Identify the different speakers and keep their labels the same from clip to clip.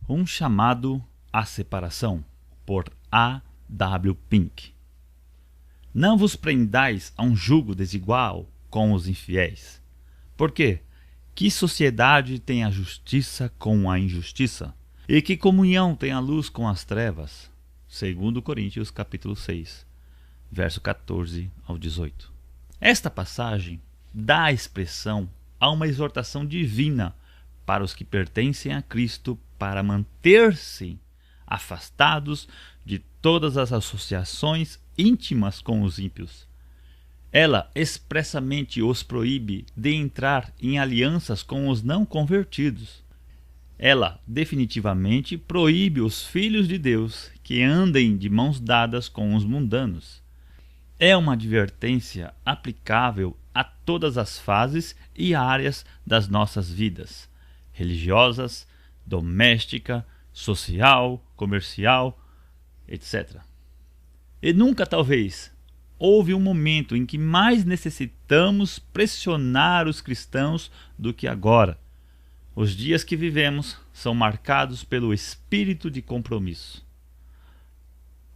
Speaker 1: Um chamado à separação, por A. W. Pink. Não vos prendais a um jugo desigual com os infiéis. Por quê? Que sociedade tem a justiça com a injustiça? E que comunhão tem a luz com as trevas? 2 Coríntios capítulo 6, verso 14 ao 18. Esta passagem dá expressão a uma exortação divina para os que pertencem a Cristo para manter-se afastados de todas as associações íntimas com os ímpios. Ela expressamente os proíbe de entrar em alianças com os não convertidos. Ela definitivamente proíbe os filhos de Deus que andem de mãos dadas com os mundanos. É uma advertência aplicável a todas as fases e áreas das nossas vidas, religiosas, doméstica, social, comercial, etc. E nunca, talvez, houve um momento em que mais necessitamos pressionar os cristãos do que agora. Os dias que vivemos são marcados pelo espírito de compromisso.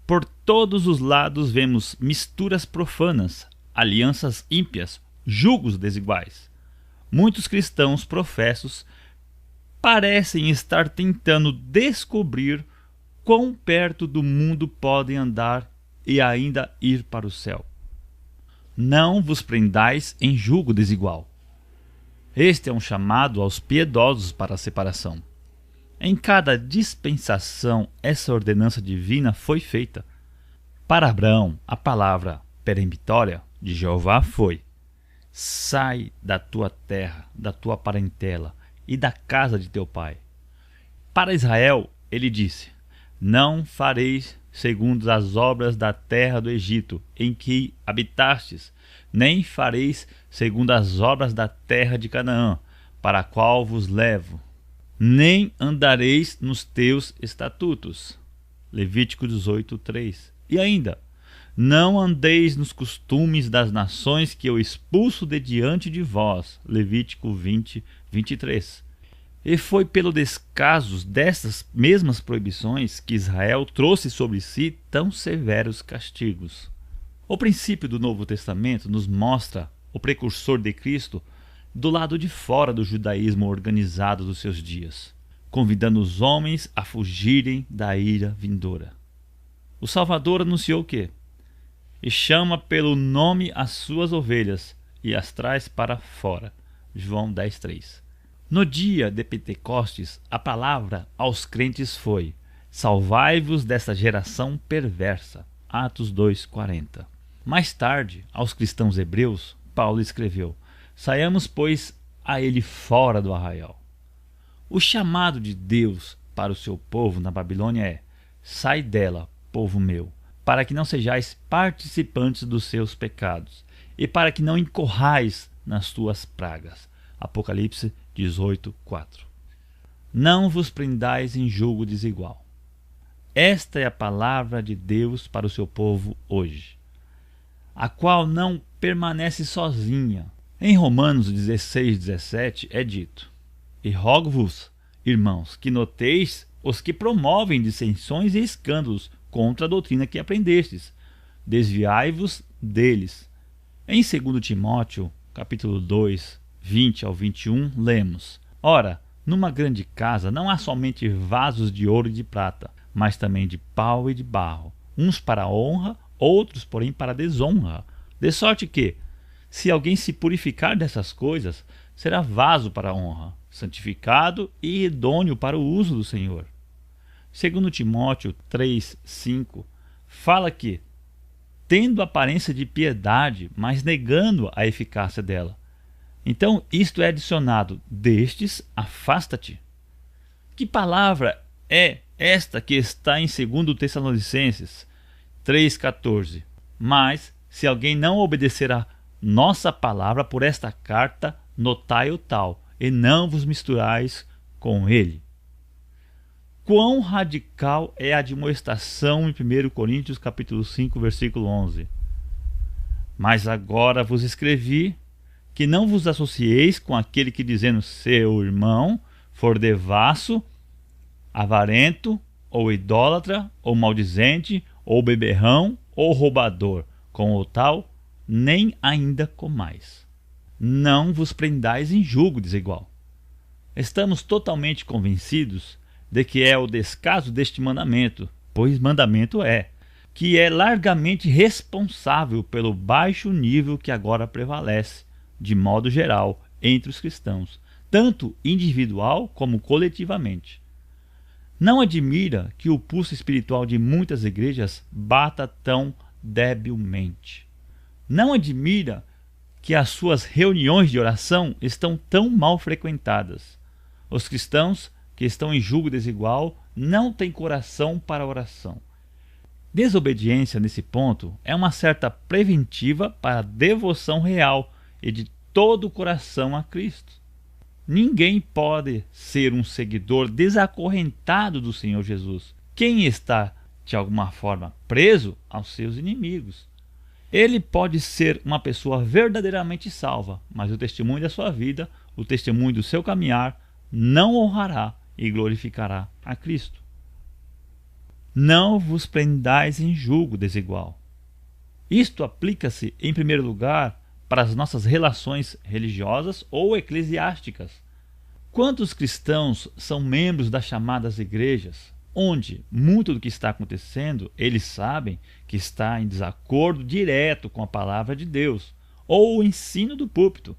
Speaker 1: Por todos os lados vemos misturas profanas, alianças ímpias, julgos desiguais. Muitos cristãos professos parecem estar tentando descobrir quão perto do mundo podem andar e ainda ir para o céu. Não vos prendais em julgo desigual. Este é um chamado aos piedosos para a separação. Em cada dispensação, essa ordenança divina foi feita. Para Abraão, a palavra peremptória de Jeová foi: sai da tua terra, da tua parentela e da casa de teu pai. Para Israel, ele disse: não fareis segundo as obras da terra do Egito, em que habitastes, nem fareis segundo as obras da terra de Canaã, para a qual vos levo, nem andareis nos teus estatutos. Levítico 18:3. E ainda: não andeis nos costumes das nações que eu expulso de diante de vós. Levítico 20:23. E foi pelo descaso dessas mesmas proibições que Israel trouxe sobre si tão severos castigos. O princípio do Novo Testamento nos mostra o precursor de Cristo do lado de fora do judaísmo organizado dos seus dias, convidando os homens a fugirem da ira vindoura. O Salvador anunciou que: e chama pelo nome as suas ovelhas e as traz para fora. João 10:3. No dia de Pentecostes, a palavra aos crentes foi: salvai-vos desta geração perversa. Atos 2:40. Mais tarde, aos cristãos hebreus, Paulo escreveu: saiamos, pois, a ele fora do arraial. O chamado de Deus para o seu povo na Babilônia é: sai dela, povo meu, para que não sejais participantes dos seus pecados, e para que não incorrais nas tuas pragas. Apocalipse 18:4. Não vos prendais em julgo desigual. Esta é a palavra de Deus para o seu povo hoje, a qual não permanece sozinha. Em Romanos 16:17 é dito: e rogo-vos, irmãos, que noteis os que promovem dissensões e escândalos contra a doutrina que aprendestes. Desviai-vos deles. Em 2 Timóteo, capítulo 2, 20 ao 21, lemos: ora, numa grande casa não há somente vasos de ouro e de prata, mas também de pau e de barro, uns para honra, outros, porém, para desonra. De sorte que, se alguém se purificar dessas coisas, será vaso para honra, santificado e idôneo para o uso do Senhor. 2 Timóteo 3:5 fala que, tendo aparência de piedade, mas negando a eficácia dela. Então isto é adicionado: destes afasta-te. Que palavra é esta que está em 2 Tessalonicenses 3:14? Mas, se alguém não obedecer a nossa palavra por esta carta, notai o tal, e não vos misturais com ele. Quão radical é a admoestação em 1 Coríntios capítulo 5, versículo 11. Mas agora vos escrevi que não vos associeis com aquele que, dizendo seu irmão, for devasso, avarento, ou idólatra, ou maldizente, ou beberrão, ou roubador, com o tal, nem ainda comais. Não vos prendais em julgo desigual. Estamos totalmente convencidos de que é o descaso deste mandamento, pois mandamento é, que é largamente responsável pelo baixo nível que agora prevalece, de modo geral, entre os cristãos, tanto individual como coletivamente. Não admira que o pulso espiritual de muitas igrejas bata tão debilmente. Não admira que as suas reuniões de oração estão tão mal frequentadas. Os cristãos que estão em julgo desigual não têm coração para a oração. Desobediência nesse ponto é uma certa preventiva para a devoção real e de todo o coração a Cristo. Ninguém pode ser um seguidor desacorrentado do Senhor Jesus. Quem está, de alguma forma, preso aos seus inimigos. Ele pode ser uma pessoa verdadeiramente salva, mas o testemunho da sua vida, o testemunho do seu caminhar, não honrará e glorificará a Cristo. Não vos prendais em julgo desigual. Isto aplica-se, em primeiro lugar, para as nossas relações religiosas ou eclesiásticas. Quantos cristãos são membros das chamadas igrejas, onde muito do que está acontecendo eles sabem que está em desacordo direto com a palavra de Deus ou o ensino do púlpito,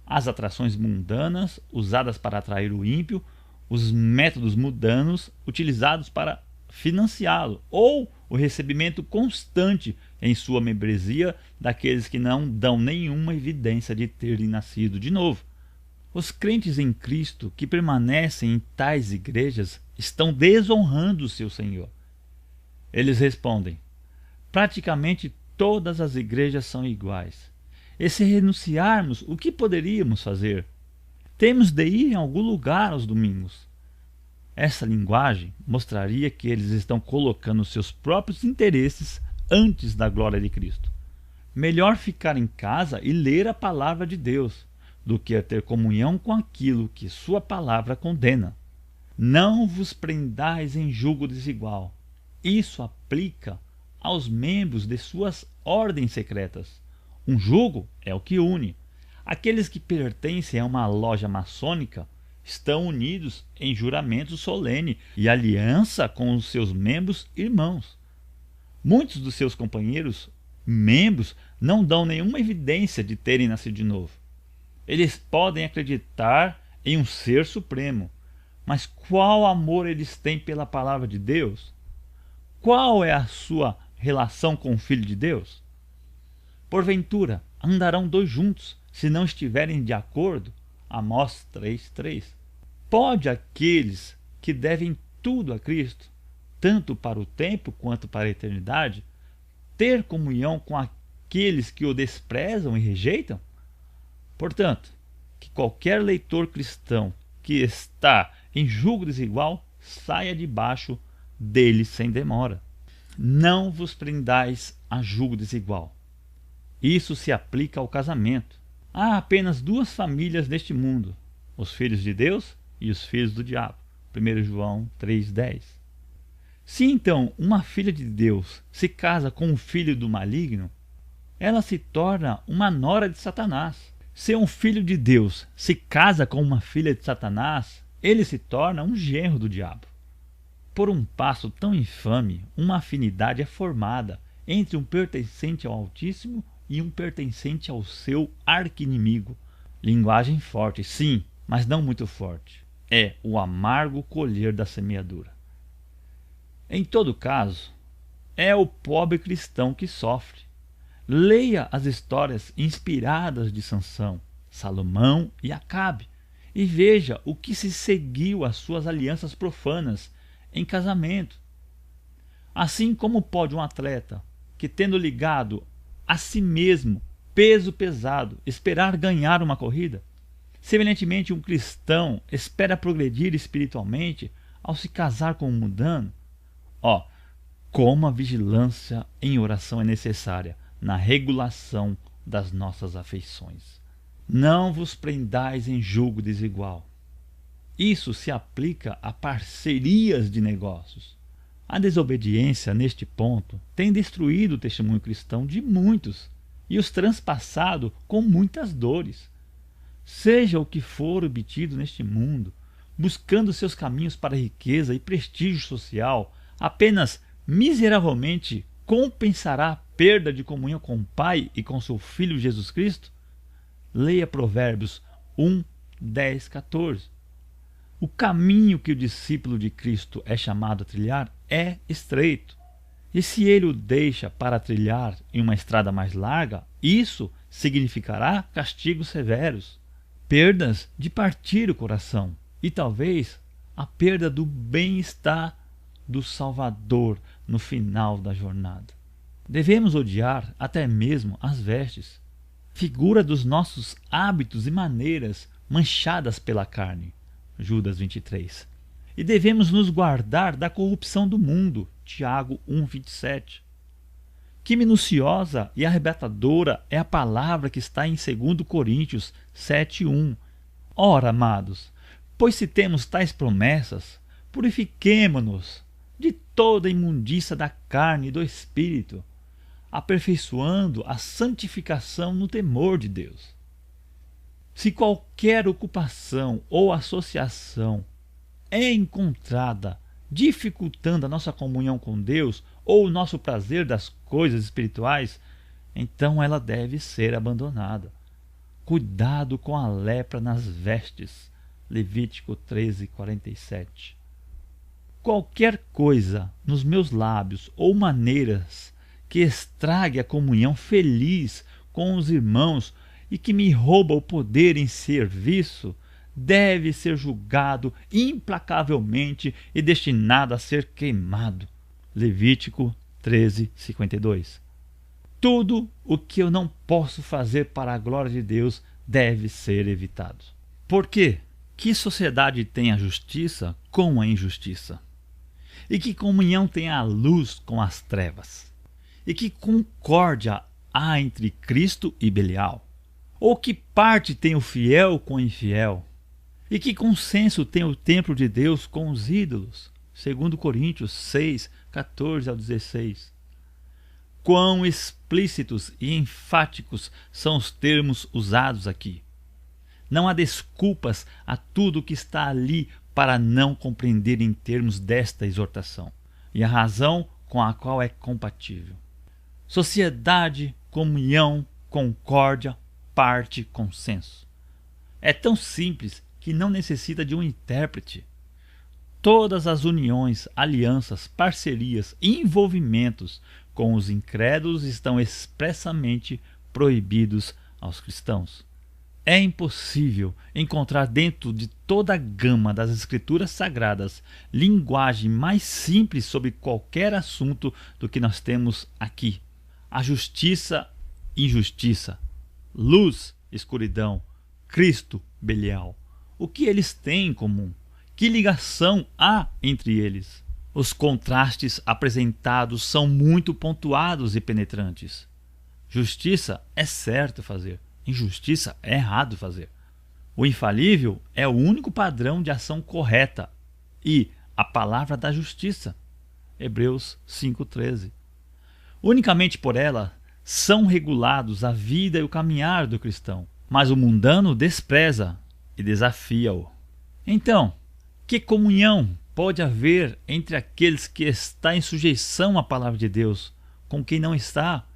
Speaker 1: as atrações mundanas usadas para atrair o ímpio, os métodos mundanos utilizados para financiá-lo ou o recebimento constante em sua membresia daqueles que não dão nenhuma evidência de terem nascido de novo. Os crentes em Cristo que permanecem em tais igrejas estão desonrando o seu Senhor. Eles respondem: praticamente todas as igrejas são iguais. E se renunciarmos, o que poderíamos fazer? Temos de ir em algum lugar aos domingos. Essa linguagem mostraria que eles estão colocando seus próprios interesses antes da glória de Cristo. Melhor ficar em casa e ler a palavra de Deus do que ter comunhão com aquilo que sua palavra condena. Não vos prendais em julgo desigual. Isso aplica aos membros de suas ordens secretas. Um julgo é o que une. Aqueles que pertencem a uma loja maçônica estão unidos em juramento solene e aliança com os seus membros irmãos. Muitos dos seus companheiros, membros, não dão nenhuma evidência de terem nascido de novo. Eles podem acreditar em um ser supremo, mas qual amor eles têm pela palavra de Deus? Qual é a sua relação com o Filho de Deus? Porventura, andarão dois juntos, se não estiverem de acordo? Amós 3:3. Pode aqueles que devem tudo a Cristo, tanto para o tempo quanto para a eternidade, ter comunhão com aqueles que o desprezam e rejeitam? Portanto, que qualquer leitor cristão que está em julgo desigual saia debaixo dele sem demora. Não vos prendais a julgo desigual. Isso se aplica ao casamento. Há apenas duas famílias neste mundo: os filhos de Deus e os filhos do diabo. 1 João 3:10. Se então uma filha de Deus se casa com um filho do maligno, ela se torna uma nora de Satanás. Se um filho de Deus se casa com uma filha de Satanás, ele se torna um genro do diabo. Por um passo tão infame, uma afinidade é formada entre um pertencente ao Altíssimo e um pertencente ao seu arqui-inimigo. Linguagem forte, sim, mas não muito forte. É o amargo colher da semeadura. Em todo caso, é o pobre cristão que sofre. Leia as histórias inspiradas de Sansão, Salomão e Acabe e veja o que se seguiu às suas alianças profanas em casamento. Assim como pode um atleta que, tendo ligado a si mesmo peso pesado, esperar ganhar uma corrida? Semelhantemente, um cristão espera progredir espiritualmente ao se casar com um mundano? Como a vigilância em oração é necessária na regulação das nossas afeições. Não vos prendais em julgo desigual. Isso se aplica a parcerias de negócios. A desobediência neste ponto tem destruído o testemunho cristão de muitos e os transpassado com muitas dores. Seja o que for obtido neste mundo, buscando seus caminhos para a riqueza e prestígio social, apenas miseravelmente compensará a perda de comunhão com o Pai e com seu Filho Jesus Cristo? Leia Provérbios 1, 10, 14. O caminho que o discípulo de Cristo é chamado a trilhar é estreito. E se ele o deixa para trilhar em uma estrada mais larga, isso significará castigos severos, perdas de partir o coração e talvez a perda do bem-estar do Salvador no final da jornada. Devemos odiar até mesmo as vestes, figura dos nossos hábitos e maneiras manchadas pela carne. Judas 23. E devemos nos guardar da corrupção do mundo. Tiago 1:27. Que minuciosa e arrebatadora é a palavra que está em 2 Coríntios 7:1. Ora, amados, pois se temos tais promessas, purifiquemo-nos de toda a imundícia da carne e do espírito, aperfeiçoando a santificação no temor de Deus. Se qualquer ocupação ou associação é encontrada dificultando a nossa comunhão com Deus ou o nosso prazer das coisas espirituais, então ela deve ser abandonada. Cuidado com a lepra nas vestes. Levítico 13:47. Qualquer coisa nos meus lábios ou maneiras que estrague a comunhão feliz com os irmãos e que me rouba o poder em serviço, deve ser julgado implacavelmente e destinado a ser queimado. Levítico 13:52. Tudo o que eu não posso fazer para a glória de Deus deve ser evitado. Por quê? Que sociedade tem a justiça com a injustiça? E que comunhão tem a luz com as trevas? E que concórdia há entre Cristo e Belial? Ou que parte tem o fiel com o infiel? E que consenso tem o templo de Deus com os ídolos? 2 Coríntios 6, 14 ao 16. Quão explícitos e enfáticos são os termos usados aqui. Não há desculpas a tudo que está ali para não compreender em termos desta exortação, e a razão com a qual é compatível. Sociedade, comunhão, concórdia, parte, consenso. É tão simples que não necessita de um intérprete. Todas as uniões, alianças, parcerias e envolvimentos com os incrédulos estão expressamente proibidos aos cristãos. É impossível encontrar dentro de toda a gama das Escrituras Sagradas linguagem mais simples sobre qualquer assunto do que nós temos aqui. A justiça, injustiça, luz, escuridão, Cristo, Belial. O que eles têm em comum? Que ligação há entre eles? Os contrastes apresentados são muito pontuados e penetrantes. Justiça é certo fazer. Injustiça é errado fazer. O infalível é o único padrão de ação correta e a palavra da justiça. Hebreus 5:13. Unicamente por ela são regulados a vida e o caminhar do cristão, mas o mundano despreza e desafia-o. Então, que comunhão pode haver entre aqueles que estão em sujeição à palavra de Deus com quem não está?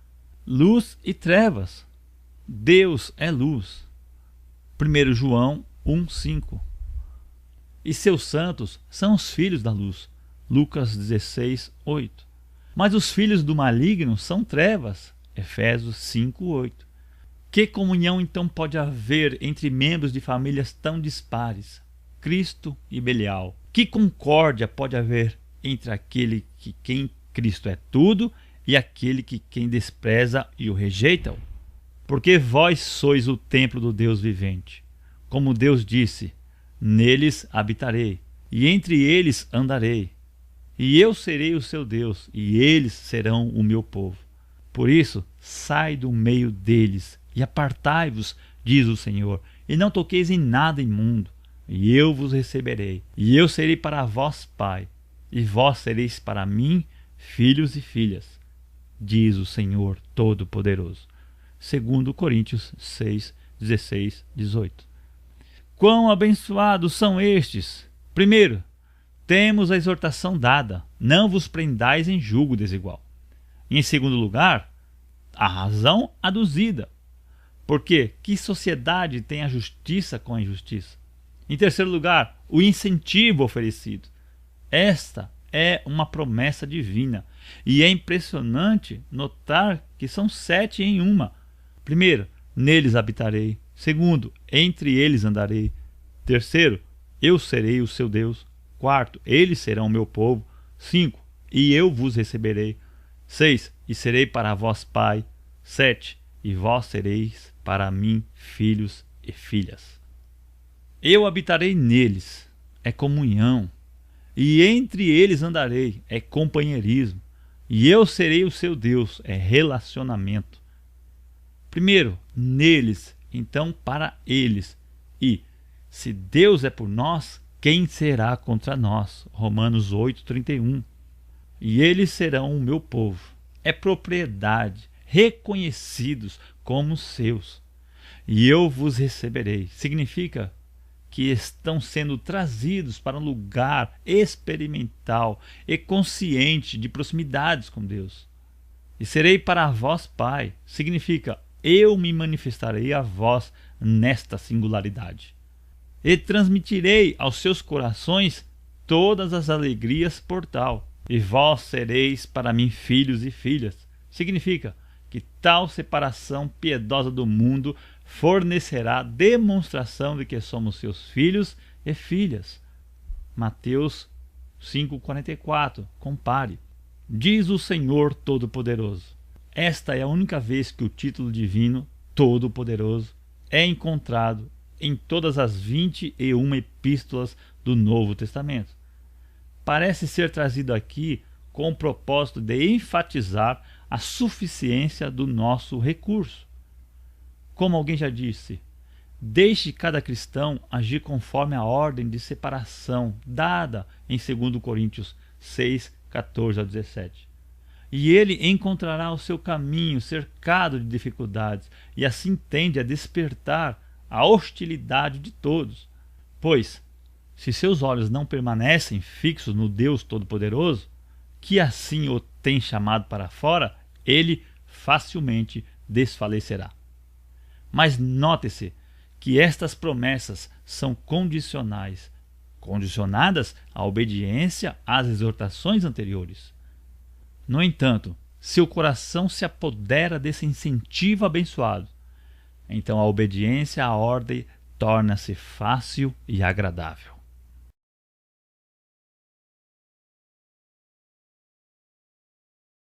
Speaker 1: Luz e trevas. Deus é luz. 1 João 1:5. E seus santos são os filhos da luz. Lucas 16:8. Mas os filhos do maligno são trevas. Efésios 5:8. Que comunhão então pode haver entre membros de famílias tão dispares? Cristo e Belial. Que concórdia pode haver entre aquele que quem Cristo é tudo e aquele que quem despreza e o rejeita? Porque vós sois o templo do Deus vivente. Como Deus disse, neles habitarei, e entre eles andarei. E eu serei o seu Deus, e eles serão o meu povo. Por isso, sai do meio deles, e apartai-vos, diz o Senhor, e não toqueis em nada imundo, e eu vos receberei, e eu serei para vós pai, e vós sereis para mim filhos e filhas, diz o Senhor Todo-Poderoso. 2 Coríntios 6, 16, 18. Quão abençoados são estes! Primeiro, temos a exortação dada: não vos prendais em julgo desigual. E em segundo lugar, a razão aduzida. Porque que sociedade tem a justiça com a injustiça? Em terceiro lugar, o incentivo oferecido. Esta é uma promessa divina. E é impressionante notar que são 7 em uma. Primeiro, neles habitarei. Segundo, entre eles andarei. Terceiro, eu serei o seu Deus. Quarto, eles serão o meu povo. 5, e eu vos receberei. 6, e serei para vós pai. 7, e vós sereis para mim filhos e filhas. Eu habitarei neles, é comunhão. E entre eles andarei, é companheirismo. E eu serei o seu Deus, é relacionamento. Primeiro, neles, então para eles. E, se Deus é por nós, quem será contra nós? Romanos 8, 31. E eles serão o meu povo. É propriedade, reconhecidos como seus. E eu vos receberei. Significa que estão sendo trazidos para um lugar experimental e consciente de proximidades com Deus. E serei para vós pai. Significa, eu me manifestarei a vós nesta singularidade. E transmitirei aos seus corações todas as alegrias por tal. E vós sereis para mim filhos e filhas. Significa que tal separação piedosa do mundo fornecerá demonstração de que somos seus filhos e filhas. Mateus 5,44. Compare. Diz o Senhor Todo-Poderoso. Esta é a única vez que o título divino, Todo-Poderoso, é encontrado em todas as 21 epístolas do Novo Testamento. Parece ser trazido aqui com o propósito de enfatizar a suficiência do nosso recurso. Como alguém já disse, deixe cada cristão agir conforme a ordem de separação dada em 2 Coríntios 6, 14 a 17. E ele encontrará o seu caminho cercado de dificuldades e assim tende a despertar a hostilidade de todos. Pois, se seus olhos não permanecem fixos no Deus Todo-Poderoso, que assim o tem chamado para fora, ele facilmente desfalecerá. Mas note-se que estas promessas são condicionais, condicionadas à obediência às exortações anteriores. No entanto, se o coração se apodera desse incentivo abençoado, então a obediência à ordem torna-se fácil e agradável.